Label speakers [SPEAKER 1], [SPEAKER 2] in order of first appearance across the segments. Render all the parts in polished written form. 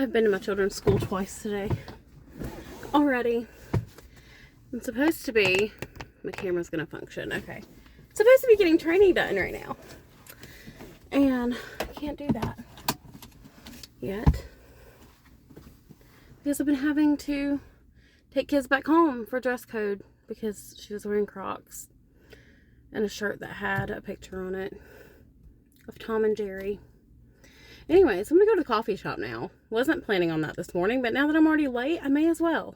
[SPEAKER 1] I've been to my children's school twice today already. I'm supposed to be, my camera's gonna function, okay. Supposed to be getting training done right now. And I can't do that yet because I've been having to take kids back home for dress code because she was wearing Crocs and a shirt that had a picture on it of Tom and Jerry. Anyways, I'm gonna go to the coffee shop now. Wasn't planning on that this morning, but now that I'm already late, I may as well.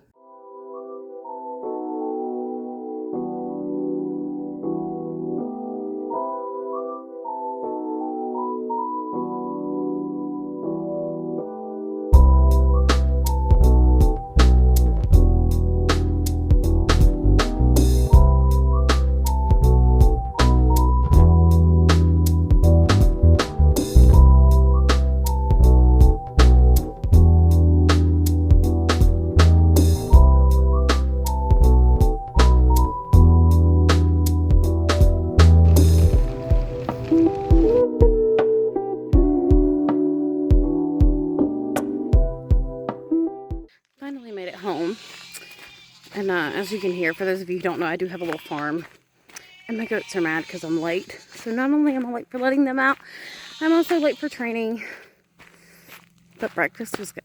[SPEAKER 1] Finally made it home, and as you can hear, for those of you who don't know, I do have a little farm, and my goats are mad because I'm late. So not only am I late for letting them out, I'm also late for training, but breakfast was good.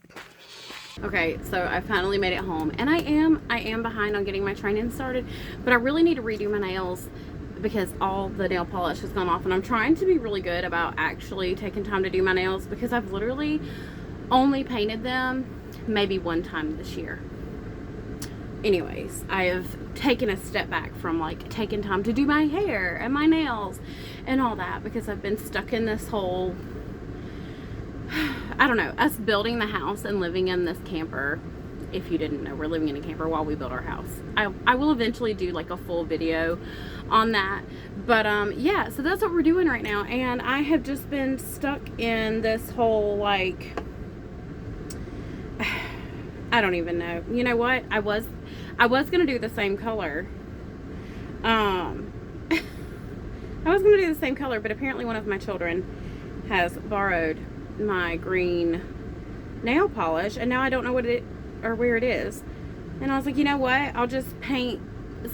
[SPEAKER 1] Okay, so I finally made it home, and I am behind on getting my training started, but I really need to redo my nails because all the nail polish has gone off, and I'm trying to be really good about actually taking time to do my nails because I've literally only painted them maybe one time this year. Anyways, I have taken a step back from like taking time to do my hair and my nails and all that because I've been stuck in this whole, I don't know, us building the house and living in this camper. If you didn't know, we're living in a camper while we build our house. I will eventually do like a full video on that, but yeah, so that's what we're doing right now, and I have just been stuck in this whole like, I don't even know. You know what? I was gonna do the same color. I was gonna do the same color, but apparently one of my children has borrowed my green nail polish, and now I don't know what it or where it is. And I was like, you know what? I'll just paint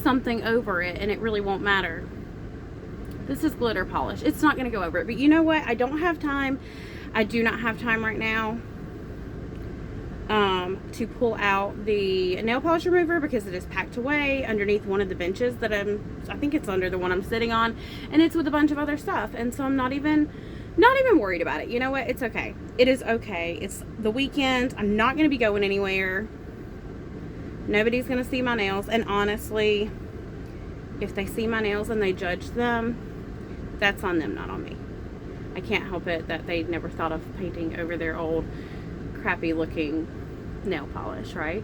[SPEAKER 1] something over it, and it really won't matter. This is glitter polish. It's not gonna go over it. But you know what? I don't have time. I do not have time right now to pull out the nail polish remover because it is packed away underneath one of the benches that I think it's under the one I'm sitting on, and it's with a bunch of other stuff, and so I'm not even worried about it. You know what? It's okay. It is okay. It's the weekend. I'm not going to be going anywhere. Nobody's going to see my nails, and honestly, if they see my nails and they judge them, that's on them, not on me. I can't help it that they never thought of painting over their old crappy looking nail polish, right?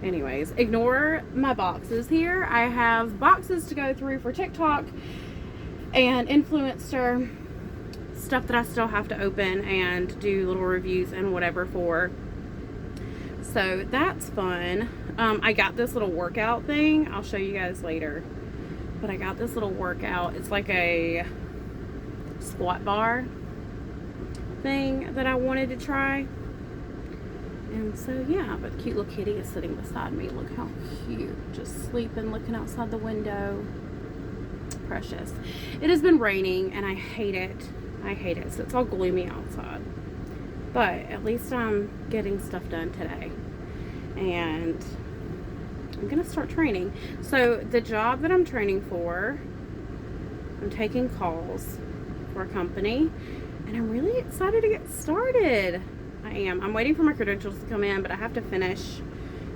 [SPEAKER 1] Anyways, ignore my boxes here. I have boxes to go through for TikTok and influencer stuff that I still have to open and do little reviews and whatever for. So that's fun. I got this little workout thing. I'll show you guys later. But I got this little workout. It's like a squat bar thing that I wanted to try. And so yeah, but cute little kitty is sitting beside me. Look how cute, just sleeping, looking outside the window. Precious. It has been raining and I hate it. I hate it. So it's all gloomy outside, but at least I'm getting stuff done today, and I'm gonna start training. So the job that I'm training for, I'm taking calls for a company, and I'm really excited to get started. I'm waiting for my credentials to come in, but I have to finish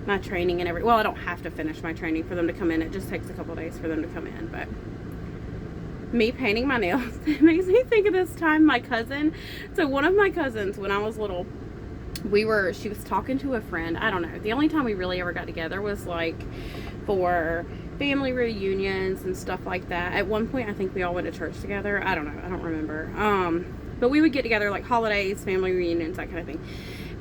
[SPEAKER 1] my training and well, I don't have to finish my training for them to come in. It just takes a couple days for them to come in. But me painting my nails, it makes me think of this time my cousin, so one of my cousins when I was little, she was talking to a friend. I don't know, the only time we really ever got together was like for family reunions and stuff like that. At one point I think we all went to church together. I don't know, I don't remember. But we would get together like holidays, family reunions, that kind of thing.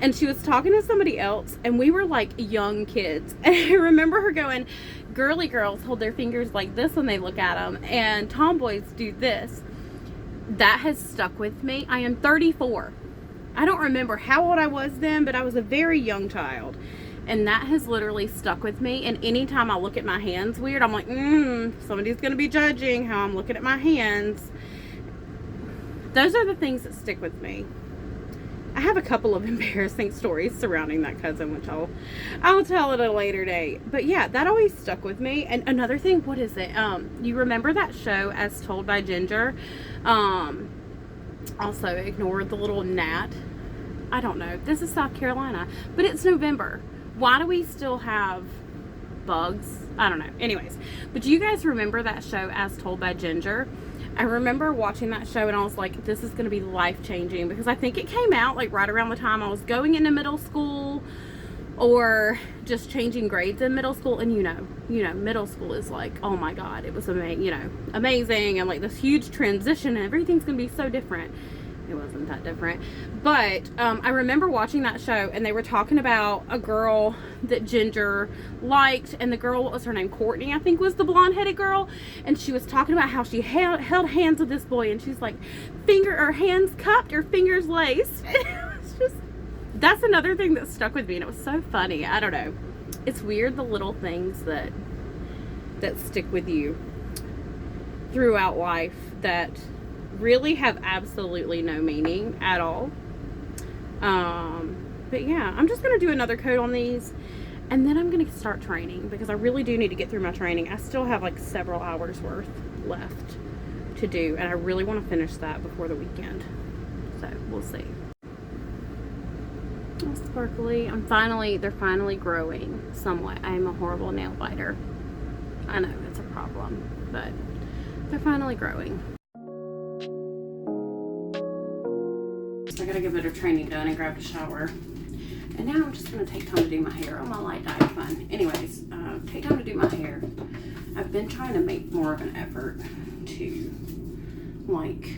[SPEAKER 1] And she was talking to somebody else, and we were like young kids. And I remember her going, girly girls hold their fingers like this when they look at them, and tomboys do this. That has stuck with me. I am 34. I don't remember how old I was then, but I was a very young child. And that has literally stuck with me. And anytime I look at my hands weird, I'm like, somebody's going to be judging how I'm looking at my hands. Those are the things that stick with me. I have a couple of embarrassing stories surrounding that cousin, which I'll tell at a later date. But yeah, that always stuck with me. And another thing, what is it? You remember that show As Told by Ginger? Also, ignore the little gnat. I don't know. This is South Carolina, but it's November. Why do we still have bugs? I don't know. Anyways, but do you guys remember that show As Told by Ginger? I remember watching that show and I was like, this is going to be life-changing, because I think it came out like right around the time I was going into middle school or just changing grades in middle school. And you know, middle school is like, oh my God, it was amazing, and like this huge transition and everything's going to be so different. It wasn't that different. But I remember watching that show and they were talking about a girl that Ginger liked, and the girl, what was her name? Courtney, I think, was the blonde-headed girl. And she was talking about how she held hands with this boy, and she's like, hands cupped or fingers laced. It's just, that's another thing that stuck with me, and it was so funny. I don't know. It's weird, the little things that stick with you throughout life that really have absolutely no meaning at all. But yeah, I'm just gonna do another coat on these, and then I'm gonna start training, because I really do need to get through my training. I still have like several hours worth left to do, and I really want to finish that before the weekend, so we'll see. Oh, sparkly. They're finally growing somewhat. I am a horrible nail biter. I know it's a problem, but they're finally growing. I gotta get a bit of training done and grab a shower. And now I'm just gonna take time to do my hair. Oh, my light died, fun. Anyways, take time to do my hair. I've been trying to make more of an effort to, like,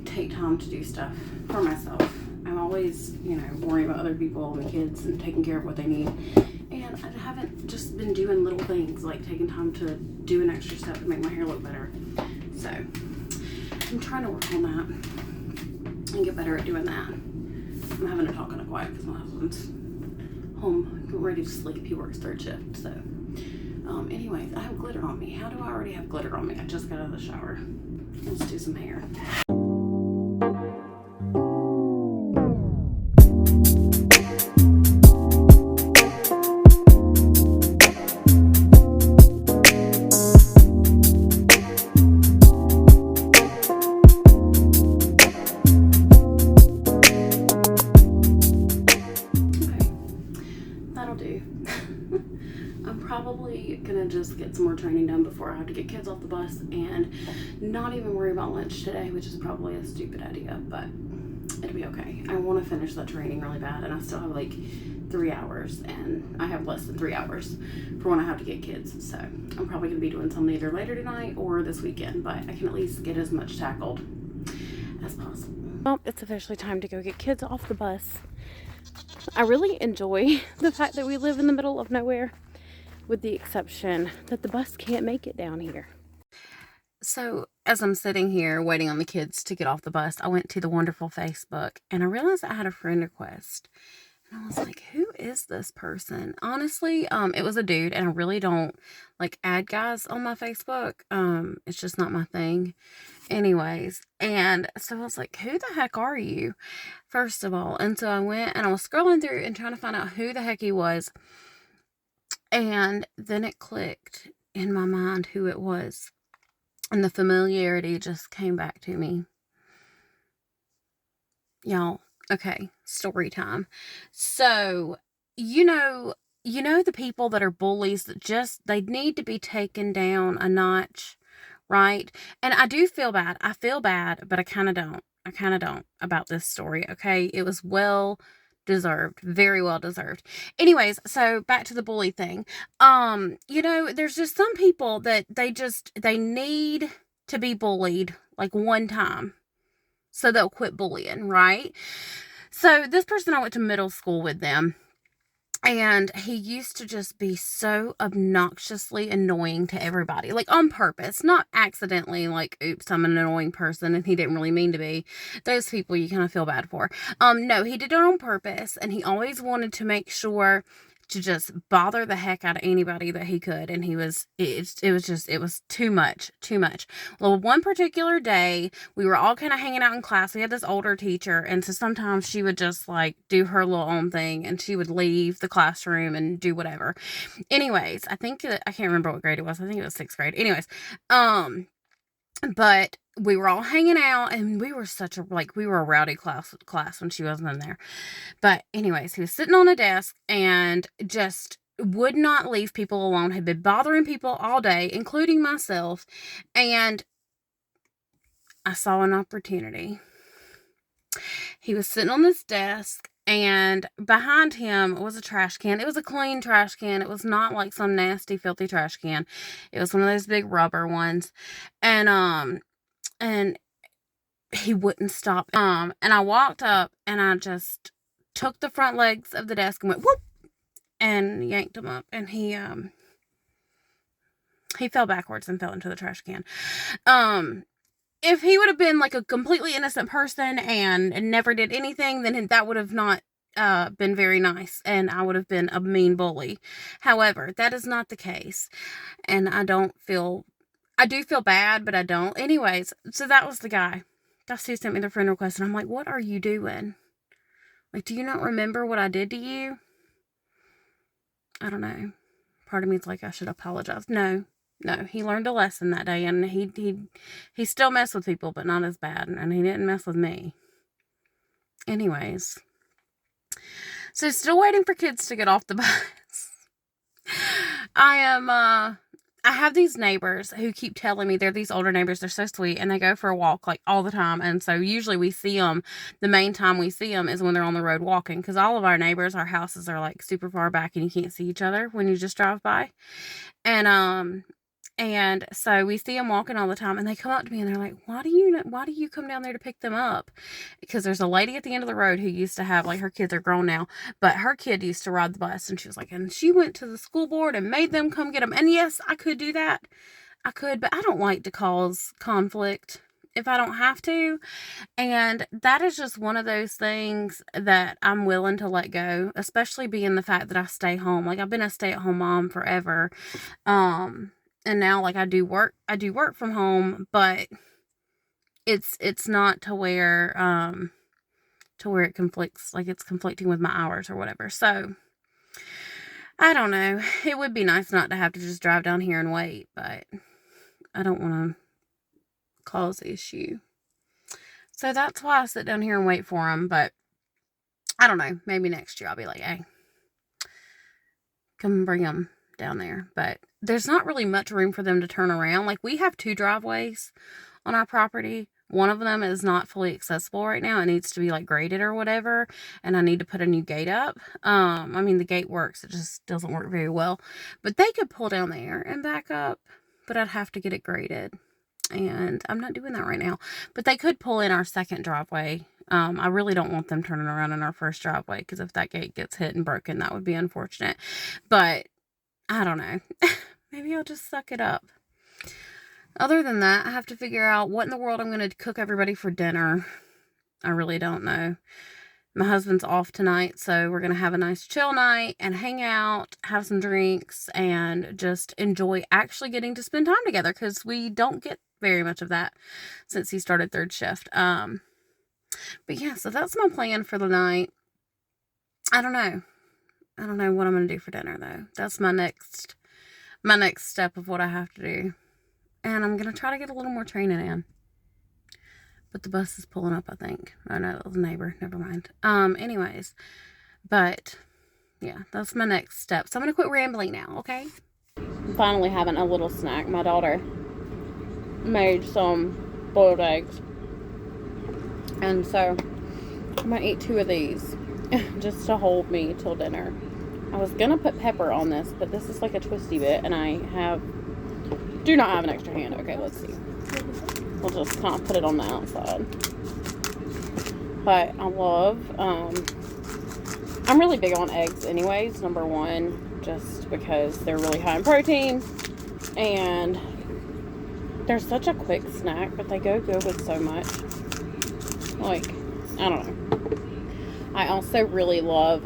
[SPEAKER 1] take time to do stuff for myself. I'm always, worrying about other people and the kids and taking care of what they need. And I haven't just been doing little things, like taking time to do an extra step to make my hair look better. So, I'm trying to work on that and get better at doing that. I'm having to talk in a quiet because my husband's home ready to sleep. He works third shift. So anyways, I have glitter on me. How do I already have glitter on me? I just got out of the shower. Let's do some hair. Probably gonna just get some more training done before I have to get kids off the bus, and not even worry about lunch today, which is probably a stupid idea, but it'll be okay. I want to finish that training really bad, and I still have like 3 hours, and I have less than 3 hours for when I have to get kids. So I'm probably gonna be doing something either later tonight or this weekend, but I can at least get as much tackled as possible. Well, it's officially time to go get kids off the bus. I really enjoy the fact that we live in the middle of nowhere, with the exception that the bus can't make it down here. So as I'm sitting here waiting on the kids to get off the bus, I went to the wonderful Facebook, and I realized I had a friend request. And I was like, who is this person? Honestly, it was a dude, and I really don't like add guys on my Facebook. It's just not my thing. Anyways, and so I was like, who the heck are you? First of all. And so I went and I was scrolling through and trying to find out who the heck he was. And then it clicked in my mind who it was. And the familiarity just came back to me. Y'all, okay, story time. So, you know the people that are bullies that they need to be taken down a notch, right? And I do feel bad. I feel bad, but I kind of don't. I kind of don't about this story, okay? It was well deserved, very well deserved. Anyways, so back to the bully thing. There's just some people that they need to be bullied like one time so they'll quit bullying, right? So this person, I went to middle school with them, And he used to just be so obnoxiously annoying to everybody, like on purpose, not accidentally, like, oops, I'm an annoying person and he didn't really mean to be. Those people you kind of feel bad for. No, he did it on purpose, and he always wanted to make sure to just bother the heck out of anybody that he could. And it was too much. Well, one particular day, we were all kind of hanging out in class. We had this older teacher, and so sometimes she would just like do her little own thing, and she would leave the classroom and do whatever. Anyways, I can't remember what grade it was. I think it was 6th grade. Anyways, but we were all hanging out, and we were a rowdy class when she wasn't in there. But anyways, he was sitting on a desk and just would not leave people alone. Had been bothering people all day, including myself. And I saw an opportunity. He was sitting on this desk, and behind him was a trash can. It was a clean trash can. It was not like some nasty, filthy trash can. It was one of those big rubber ones. And he wouldn't stop. And I walked up, and I just took the front legs of the desk and went whoop, and yanked him up, and he fell backwards and fell into the trash can. If he would have been like a completely innocent person and never did anything, then that would have not been very nice, and I would have been a mean bully. However, that is not the case, and I do feel bad, but I don't. Anyways, so that was the guy. Dusty sent me the friend request, and I'm like, what are you doing? Like, do you not remember what I did to you? I don't know. Part of me is like, I should apologize. No, he learned a lesson that day, and he still messed with people, but not as bad, and he didn't mess with me. Anyways, so still waiting for kids to get off the bus. I have these neighbors who keep telling me, they're these older neighbors, they're so sweet, and they go for a walk like all the time. And so usually we see them, the main time we see them is when they're on the road walking, because all of our neighbors, our houses are like super far back, and you can't see each other when you just drive by. And so we see them walking all the time, and they come up to me and they're like, why do you come down there to pick them up? Because there's a lady at the end of the road who used to have, like, her kids are grown now, but her kid used to ride the bus, and she was like, and she went to the school board and made them come get them. And yes, I could do that. I could, but I don't like to cause conflict if I don't have to. And that is just one of those things that I'm willing to let go, especially being the fact that I stay home. Like, I've been a stay-at-home mom forever. And now, like, I do work from home, but it's not to where it conflicts, like it's conflicting with my hours or whatever. So I don't know. It would be nice not to have to just drive down here and wait, but I don't want to cause the issue. So that's why I sit down here and wait for them. But I don't know. Maybe next year I'll be like, hey, come bring them down there. But there's not really much room for them to turn around. Like, we have 2 driveways on our property. One of them is not fully accessible right now. It needs to be like graded or whatever, and I need to put a new gate up. I mean, the gate works, it just doesn't work very well. But they could pull down there and back up, but I'd have to get it graded, and I'm not doing that right now. But they could pull in our second driveway. I really don't want them turning around in our first driveway, because if that gate gets hit and broken, that would be unfortunate. But I don't know. Maybe I'll just suck it up. Other than that, I have to figure out what in the world I'm going to cook everybody for dinner. I really don't know. My husband's off tonight, so we're going to have a nice chill night and hang out, have some drinks, and just enjoy actually getting to spend time together, because we don't get very much of that since he started 3rd shift. But yeah, so that's my plan for the night. I don't know what I'm going to do for dinner, though. That's my next step of what I have to do. And I'm going to try to get a little more training in. But the bus is pulling up, I think. Oh, no, that was a neighbor. Never mind. Anyways. But, yeah, that's my next step. So I'm going to quit rambling now, okay? I'm finally having a little snack. My daughter made some boiled eggs. And so, I'm going to eat 2 of these. Just to hold me till dinner. I was going to put pepper on this, but this is like a twisty bit. And I do not have an extra hand. Okay, let's see. We'll just kind of put it on the outside. But I I'm really big on eggs anyways, number one, just because they're really high in protein, and they're such a quick snack, but they go good with so much. Like, I don't know. I also really love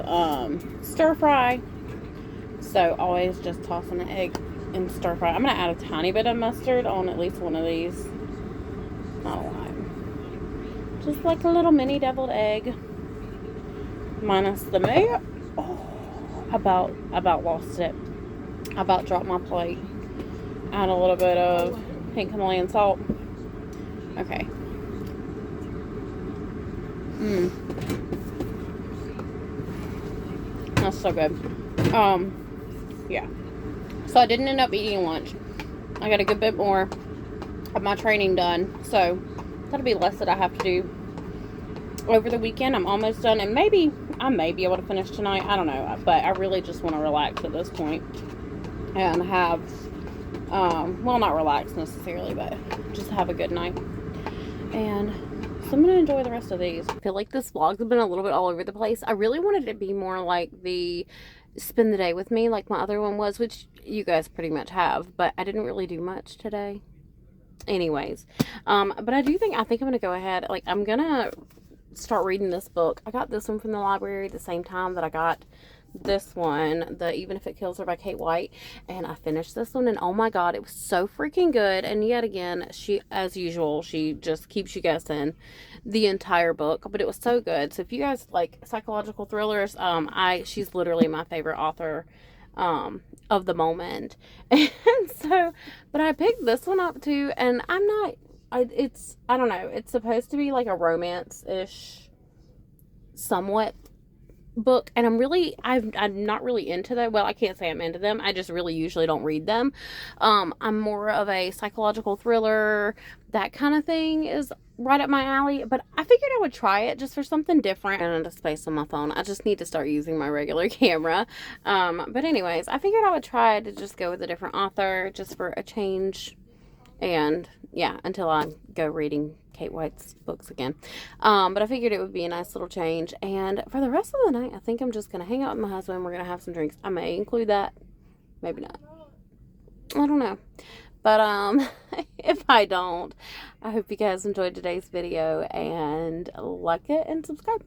[SPEAKER 1] stir fry, so always just tossing an egg in stir fry. I'm going to add a tiny bit of mustard on at least one of these. Not a lot. Just like a little mini deviled egg. Minus the mayo. Oh, about lost it. About dropped my plate. Add a little bit of pink Himalayan salt. Okay. That's so good. Yeah. So I didn't end up eating lunch. I got a good bit more of my training done. So that'll be less that I have to do over the weekend. I'm almost done, and maybe I may be able to finish tonight. I don't know, but I really just want to relax at this point and have, well, not relax necessarily, but just have a good night. And so I'm going to enjoy the rest of these. I feel like this vlog's been a little bit all over the place. I really wanted it to be more like the spend the day with me, like my other one was, which you guys pretty much have, but I didn't really do much today. Anyways, but I think I'm going to go ahead, like, I'm going to start reading this book. I got this one from the library the same time that I got this one, the Even If It Kills Her by Kate White, and I finished this one, and oh my god, it was so freaking good. And yet again, she, as usual, she just keeps you guessing the entire book, but it was so good. So if you guys like psychological thrillers, she's literally my favorite author of the moment. And so, but I picked this one up too, and I don't know, it's supposed to be like a romance-ish somewhat book, and I'm not really into that. Well, I can't say I'm into them. I just really usually don't read them. I'm more of a psychological thriller, that kind of thing is right up my alley, but I figured I would try it just for something different. And into space on my phone. I just need to start using my regular camera. But anyways, I figured I would try to just go with a different author just for a change. And yeah, until I go reading Kate White's books again. But I figured it would be a nice little change. And for the rest of the night, I think I'm just going to hang out with my husband. We're going to have some drinks. I may include that. Maybe not. I don't know. But if I don't, I hope you guys enjoyed today's video, and like it and subscribe.